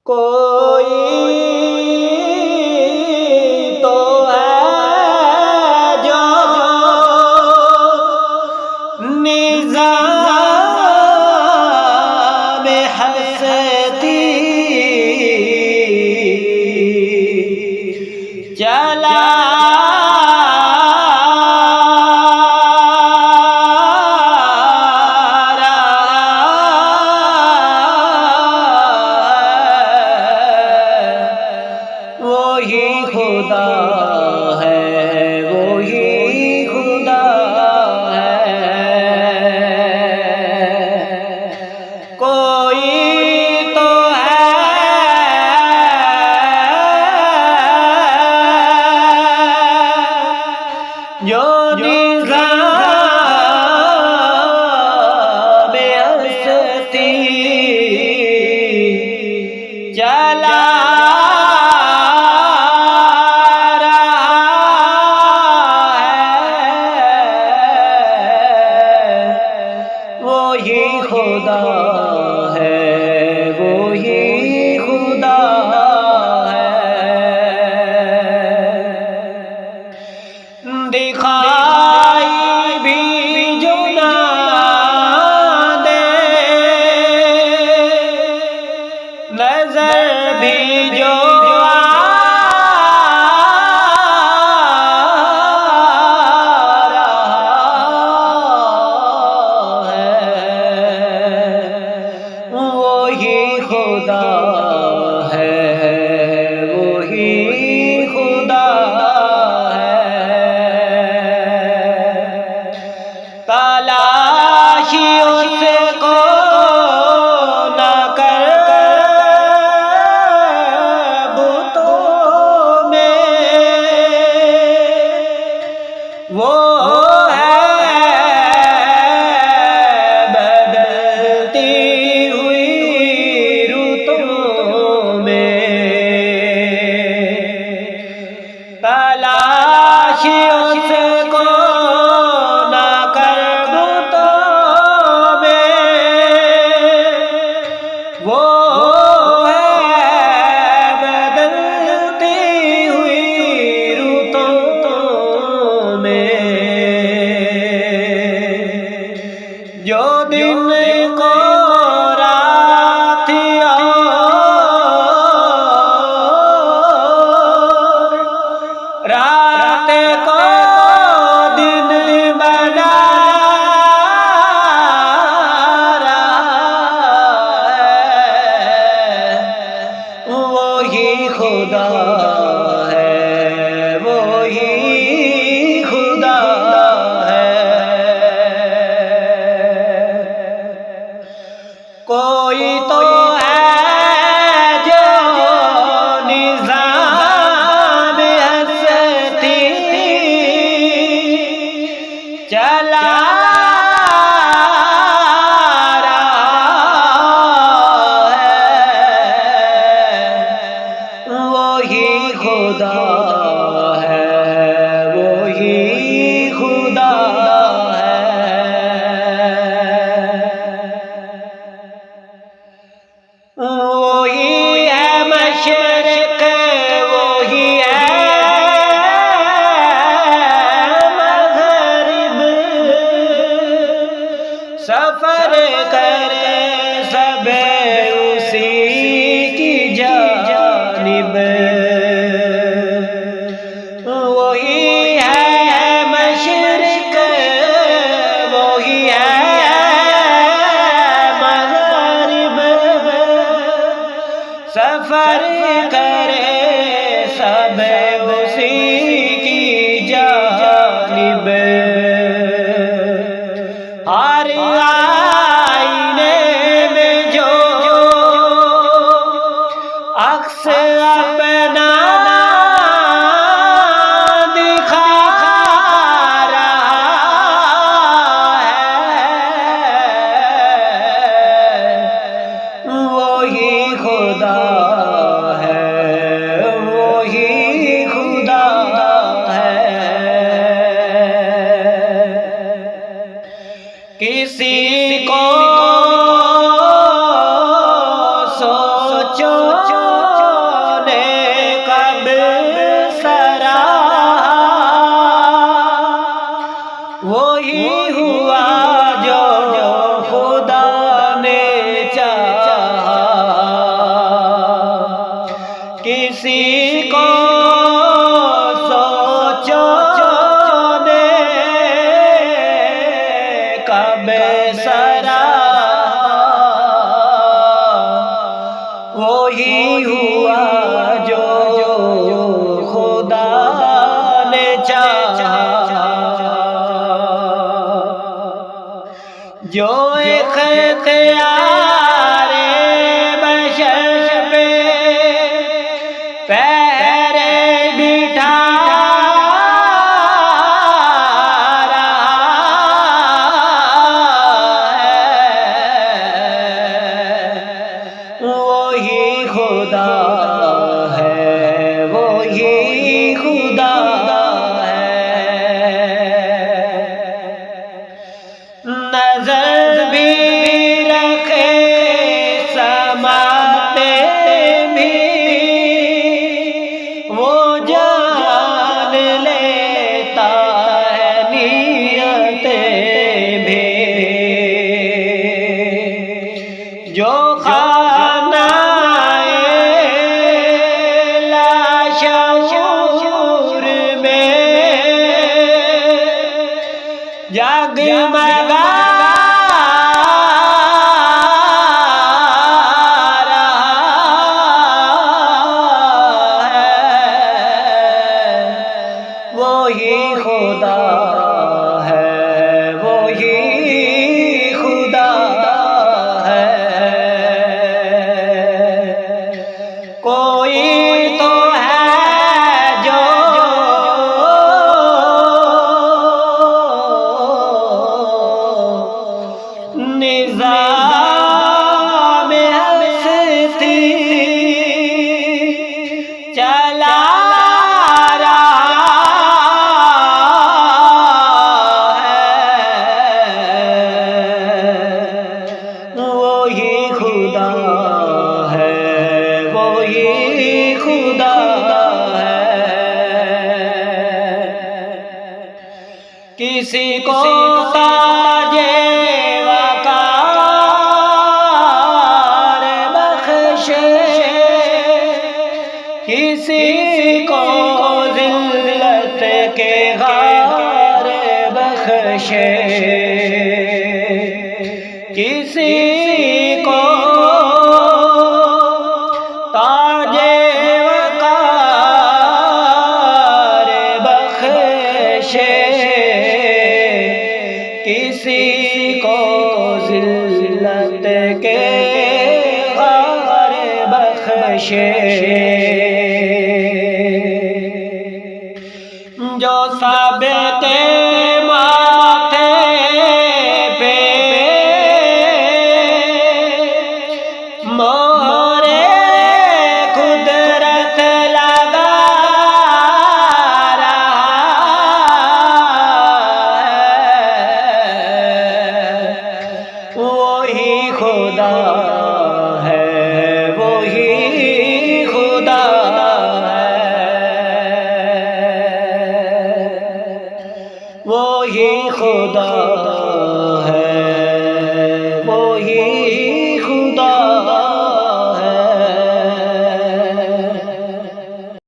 कोई तो है जो निज़ाम हस्ती चला खुदा है, वही खुदा है। कोई तो है जो निज़ाम हस्ती चला खुदा है, वही खुदा है। दिखाई भी जो ना दे, नजर भी जो खुदा है, वही खुदा है। तलाशी उसको न कर बुतों में, वो तलाशी उसको न कर बुतों में, वो है बदलती हुई रुतों में। जो दिन को रात को दिन बना रहा है, वही खुदा है, वही खुदा है। कोई तो चला रहा है, वही खुदा है, वही खुदा है। वही है मशरिक़, वही है सफर करे सब उसी की जानिब। वही है मशरिक़, वही है मग़रिब, सफर करे सब उसी की जानिब। हर आईने में जो अक्स अपना दिखा रहा है, वही खुदा है, वही खुदा है। किसी को सोचो वही हुआ जो खुदा ने चाहा, जो इख्तियार बशर पे पैर बिठा खुदा है, वही खुदा है। नजर भी रखे समाते भी, वो जान लेता है नियतें भी। जो जगमगा रहा है, वही खुदा है, वही खुदा है। कोई तो निज़ाम हस्ती चला रहा है, वही खुदा है, वही खुदा है। किसी को ताजे किसी को ज़िल्लत के गार बख्शे, किसी को ताजे वक़ार बख्शे, किसी को ज़िल्लत के गार बख्शे। जो